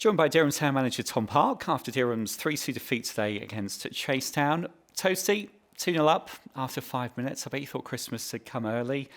Joined by Dereham Town manager Tom Parke after Dereham's 3-2 defeat today against Chasetown. Toasty, 2-0 up after 5 minutes. I bet you thought Christmas had come early.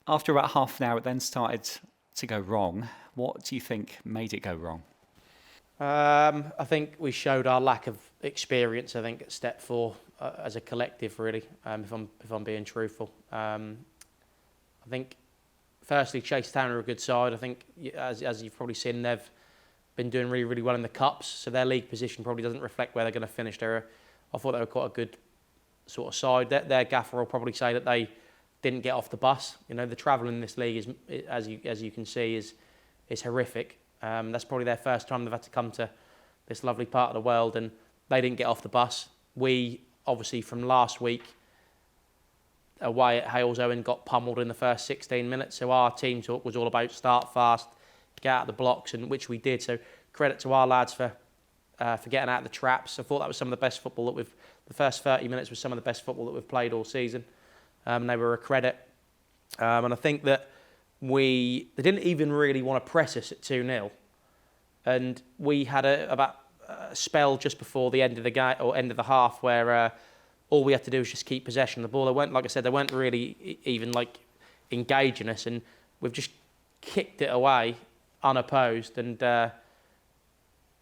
After about half an hour, it then started to go wrong. What do you think made it go wrong? I think we showed our lack of experience, I think, at step 4 as a collective, really, if I'm being truthful. I think, firstly, Chasetown are a good side. I think, as you've probably seen, they've been doing really, really well in the Cups, so their league position probably doesn't reflect where they're going to finish. I thought they were quite a good sort of side. Their gaffer will probably say that they didn't get off the bus. You know, the travel in this league, as you can see, is horrific. That's probably their first time they've had to come to this lovely part of the world, and they didn't get off the bus. We, obviously, from last week, away at Halesowen, got pummeled in the first 16 minutes, so our team talk was all about start fast, get out of the blocks, and which we did. So credit to our lads for getting out of the traps. I thought that was some of the best football that the first 30 minutes was some of the best football that we've played all season. They were a credit. And I think that they didn't even really want to press us at 2-0. And we had about a spell just before the end of the game, or end of the half, where all we had to do was just keep possession of the ball. They weren't really even engaging us, and we've just kicked it away unopposed, and then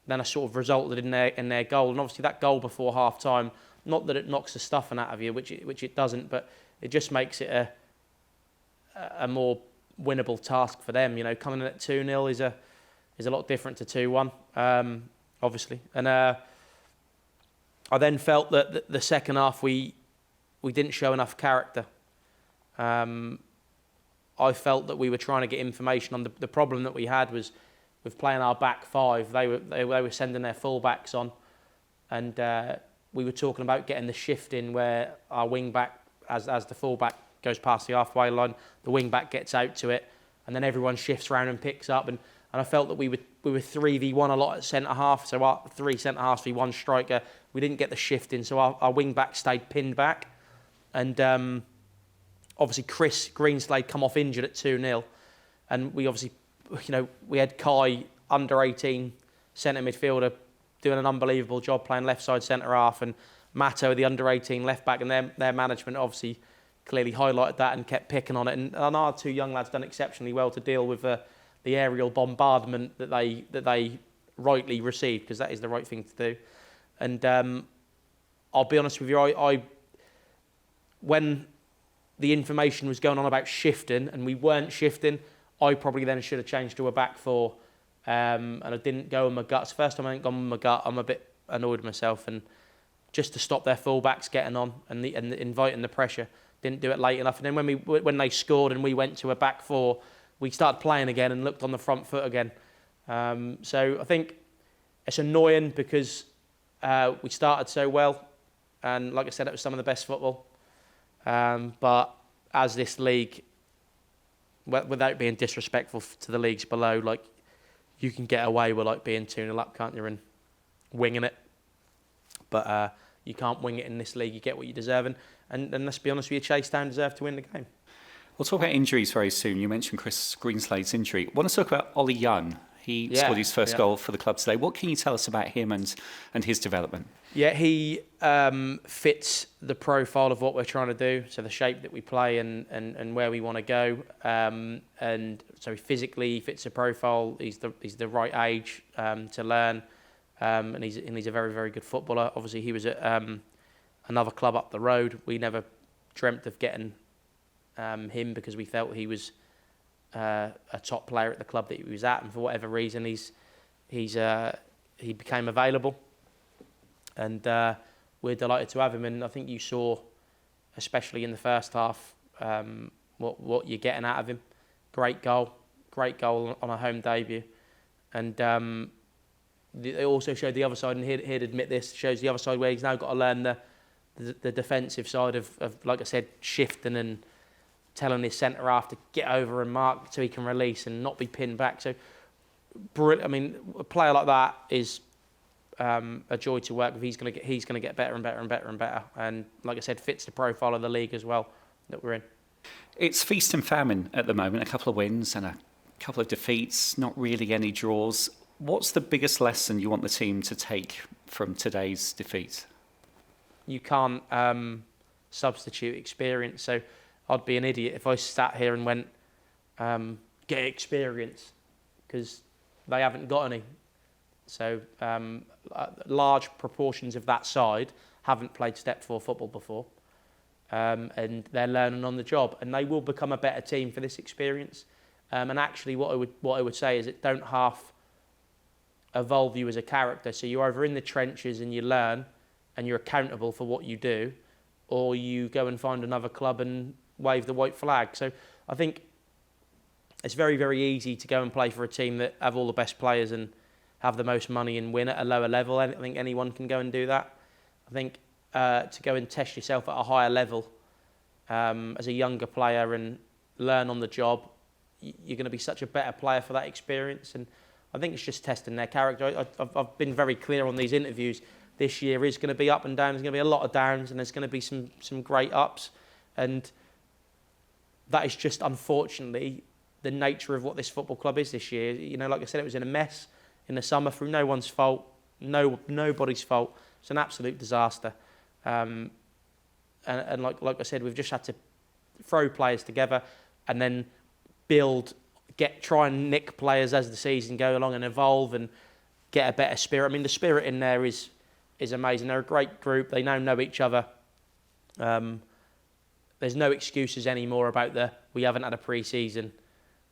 it sort of resulted in their goal. And obviously that goal before half time, not that it knocks the stuffing out of you, which it doesn't, but it just makes it a more winnable task for them. You know, coming in at 2-0 is a lot different to 2-1, obviously. And I then felt that the second half we didn't show enough character. I felt that we were trying to get information on the problem that we had was with playing our back 5. They were sending their full-backs on, and we were talking about getting the shift in where our wing-back, as the full-back goes past the halfway line, the wing-back gets out to it, and then everyone shifts around and picks up. And I felt that we were 3v1 a lot at centre-half, so our 3 centre-halves v 1 striker. We didn't get the shift in, so our wing-back stayed pinned back. And obviously, Chris Greenslade come off injured at 2-0, and we obviously, we had Kai, under 18 centre midfielder, doing an unbelievable job playing left side centre half, and Matto, the under 18 left back, and their management obviously clearly highlighted that and kept picking on it. And our 2 young lads done exceptionally well to deal with the aerial bombardment that they rightly received, because that is the right thing to do. And I'll be honest with you, when the information was going on about shifting and we weren't shifting, I probably then should have changed to a back 4, and I didn't go with my gut. It's the first time I ain't gone with my gut. I'm a bit annoyed with myself, and just to stop their full-backs getting on and inviting the pressure, didn't do it late enough. And then when they scored and we went to a back 4, we started playing again and looked on the front foot again. So I think it's annoying because we started so well, and like I said, it was some of the best football. But as this league, without being disrespectful to the leagues below, you can get away with being 2-0 up, can't you, and winging it. But you can't wing it in this league. You get what you deserve, and let's be honest with you, Chasetown deserve to win the game. We'll talk about injuries very soon. You mentioned Chris Greenslade's injury. I want to talk about Ollie Young. He scored his first goal for the club today. What can you tell us about him and his development? Yeah, he fits the profile of what we're trying to do, so the shape that we play and where we want to go. And so physically he fits the profile. He's the right age to learn, and he's a very, very good footballer. Obviously, he was at another club up the road. We never dreamt of getting him because we felt he was a top player at the club that he was at, and for whatever reason he became available, and we're delighted to have him. And I think you saw, especially in the first half, what you're getting out of him. Great goal on a home debut, and it also showed the other side, and he'd admit this, shows the other side where he's now got to learn the defensive side of, like I said, shifting and telling his centre half to get over and mark so he can release and not be pinned back. So, I mean, a player like that is a joy to work with. He's going to get better and better and better and better. And like I said, fits the profile of the league as well that we're in. It's feast and famine at the moment. A couple of wins and a couple of defeats. Not really any draws. What's the biggest lesson you want the team to take from today's defeat? You can't substitute experience. So I'd be an idiot if I sat here and went, get experience, because they haven't got any. So large proportions of that side haven't played Step 4 football before, and they're learning on the job, and they will become a better team for this experience. And actually, what I would say is it don't half evolve you as a character. So you're either in the trenches and you learn, and you're accountable for what you do, or you go and find another club and wave the white flag. So I think it's very, very easy to go and play for a team that have all the best players and have the most money and win at a lower level. I think anyone can go and do that. I think to go and test yourself at a higher level as a younger player and learn on the job, you're going to be such a better player for that experience. And I think it's just testing their character. I've been very clear on these interviews. This year is going to be up and down. There's going to be a lot of downs, and there's going to be some great ups. And that is just, unfortunately, the nature of what this football club is this year. You know, like I said, it was in a mess in the summer through no one's fault, nobody's fault. It's an absolute disaster. And like I said, we've just had to throw players together and then try and nick players as the season go along and evolve and get a better spirit. I mean, the spirit in there is amazing. They're a great group. They now know each other. There's no excuses anymore about we haven't had a pre-season,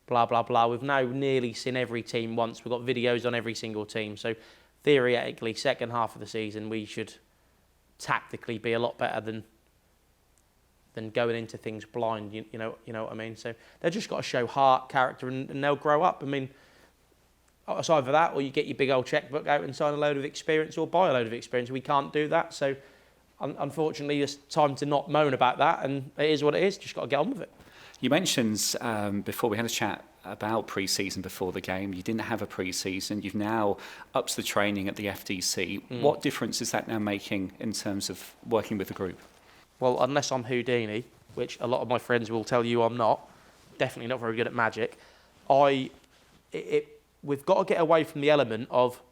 blah, blah, blah. We've now nearly seen every team once. We've got videos on every single team. So theoretically, second half of the season, we should tactically be a lot better than going into things blind. You know what I mean? So they've just got to show heart, character, and they'll grow up. I mean, it's either that or you get your big old checkbook out and sign a load of experience or buy a load of experience. We can't do that. So unfortunately, it's time to not moan about that, and it is what it is. Just got to get on with it. You mentioned before we had a chat about pre-season before the game. You didn't have a pre-season. You've now upped the training at the FDC. What difference is that now making in terms of working with the group? Well, unless I'm Houdini, which a lot of my friends will tell you I'm not, definitely not very good at magic, we've got to get away from the element of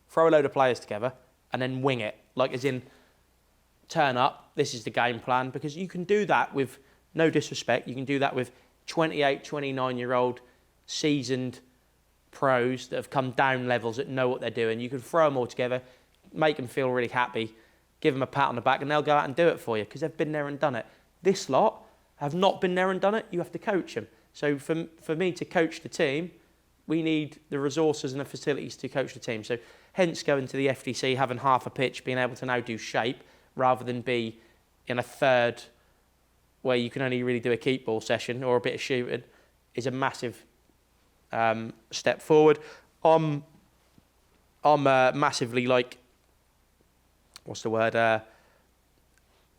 throw a load of players together and then wing it. Like, as in, turn up, this is the game plan. Because you can do that with, no disrespect, you can do that with 28, 29-year-old seasoned pros that have come down levels that know what they're doing. You can throw them all together, make them feel really happy, give them a pat on the back, and they'll go out and do it for you because they've been there and done it. This lot have not been there and done it. You have to coach them. So for me to coach the team, we need the resources and the facilities to coach the team. So hence going to the FDC, having half a pitch, being able to now do shape rather than be in a third where you can only really do a keep ball session or a bit of shooting is a massive step forward. I'm massively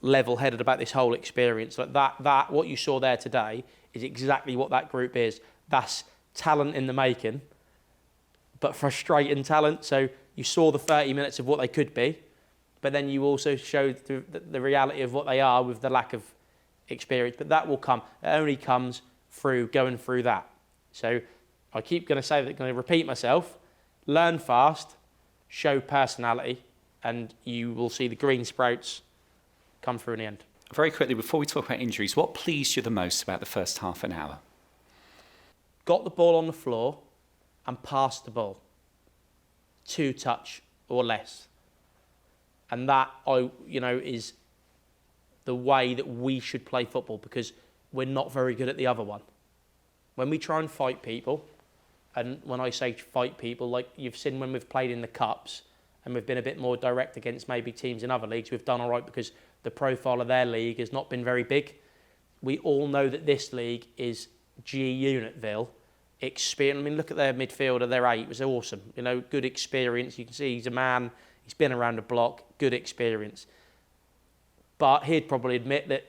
level-headed about this whole experience. Like that what you saw there today is exactly what that group is. That's talent in the making, but frustrating talent. So you saw the 30 minutes of what they could be, but then you also showed the reality of what they are with the lack of experience. But that will come. It only comes through going through that. So I keep going to say that, going to repeat myself, learn fast, show personality, and you will see the green sprouts come through in the end. Very quickly, before we talk about injuries, what pleased you the most about the first half an hour? Got the ball on the floor and passed the ball. 2 touch or less. And that, is the way that we should play football, because we're not very good at the other one. When we try and fight people, and when I say fight people, like you've seen when we've played in the Cups, and we've been a bit more direct against maybe teams in other leagues, we've done all right because the profile of their league has not been very big. We all know that this league is G Unitville. Experience. I mean, look at their midfielder, their 8 was awesome. Good experience. You can see he's a man. He's been around the block. Good experience. But he'd probably admit that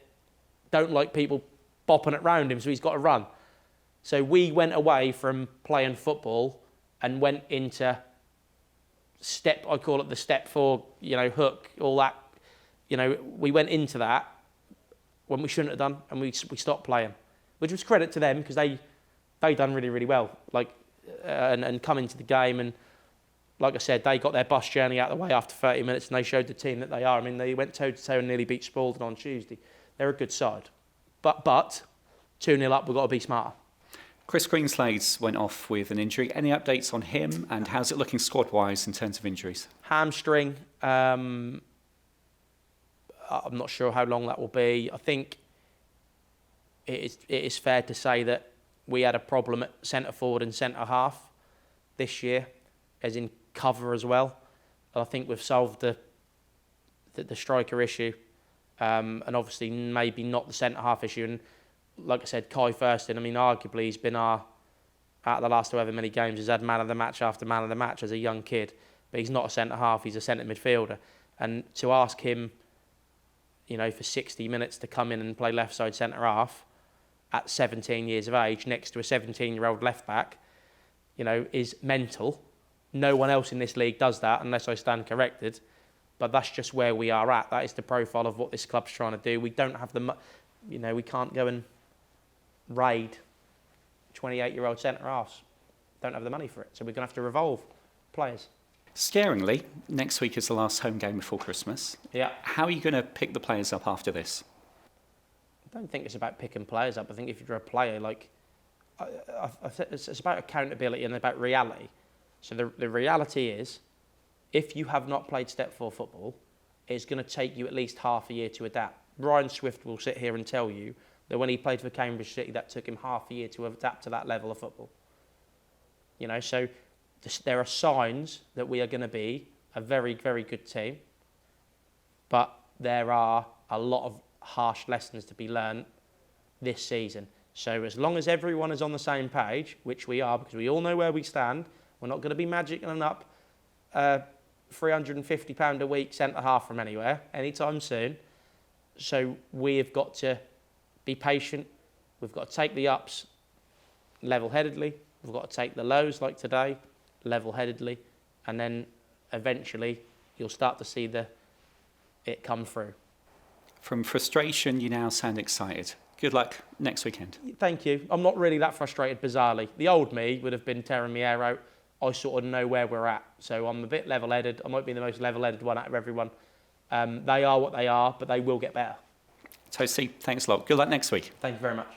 don't like people bopping it round him, so he's got to run. So we went away from playing football and went into I call it the step 4, hook, all that. We went into that when we shouldn't have done, and we stopped playing, which was credit to them because they done really, really well. Like, and come into the game. And like I said, they got their bus journey out of the way after 30 minutes, and they showed the team that they are. I mean, they went toe-to-toe and nearly beat Spalding on Tuesday. They're a good side. But 2-0 up, we've got to be smarter. Chris Greenslade went off with an injury. Any updates on him, and how's it looking squad-wise in terms of injuries? Hamstring. I'm not sure how long that will be. I think it is fair to say that we had a problem at centre forward and centre half this year, as in cover as well. And I think we've solved the striker issue, and obviously maybe not the centre half issue. And like I said, Kai Thurston, I mean, arguably he's been out of the last however many games, he's had man of the match after man of the match as a young kid. But he's not a centre half, he's a centre midfielder. And to ask him, you know, for 60 minutes to come in and play left side centre half at 17 years of age next to a 17-year-old left back, you know, is mental. No one else in this league does that unless I stand corrected. But that's just where we are at. That is the profile of what this club's trying to do. We don't have you know, we can't go and raid 28-year-old centre halves. Don't have the money for it. So we're going to have to revolve players. Scaringly, next week is the last home game before Christmas. Yeah. How are you going to pick the players up after this? I don't think it's about picking players up. I think if you're a player, like, it's about accountability and about reality. So the reality is, if you have not played Step 4 football, it's going to take you at least half a year to adapt. Ryan Swift will sit here and tell you that when he played for Cambridge City, that took him half a year to adapt to that level of football. You know, so there are signs that we are going to be a very, very good team, but there are a lot of harsh lessons to be learned this season. So as long as everyone is on the same page, which we are, because we all know where we stand, we're not going to be magicking up £350 a week centre half from anywhere anytime soon. So we have got to be patient. We've got to take the ups level-headedly. We've got to take the lows like today level-headedly, and then eventually you'll start to see it come through. From frustration, you now sound excited. Good luck next weekend. Thank you. I'm not really that frustrated, bizarrely. The old me would have been tearing my hair out. I sort of know where we're at. So I'm a bit level-headed. I might be the most level-headed one out of everyone. They are what they are, but they will get better. Toasty, thanks a lot. Good luck next week. Thank you very much.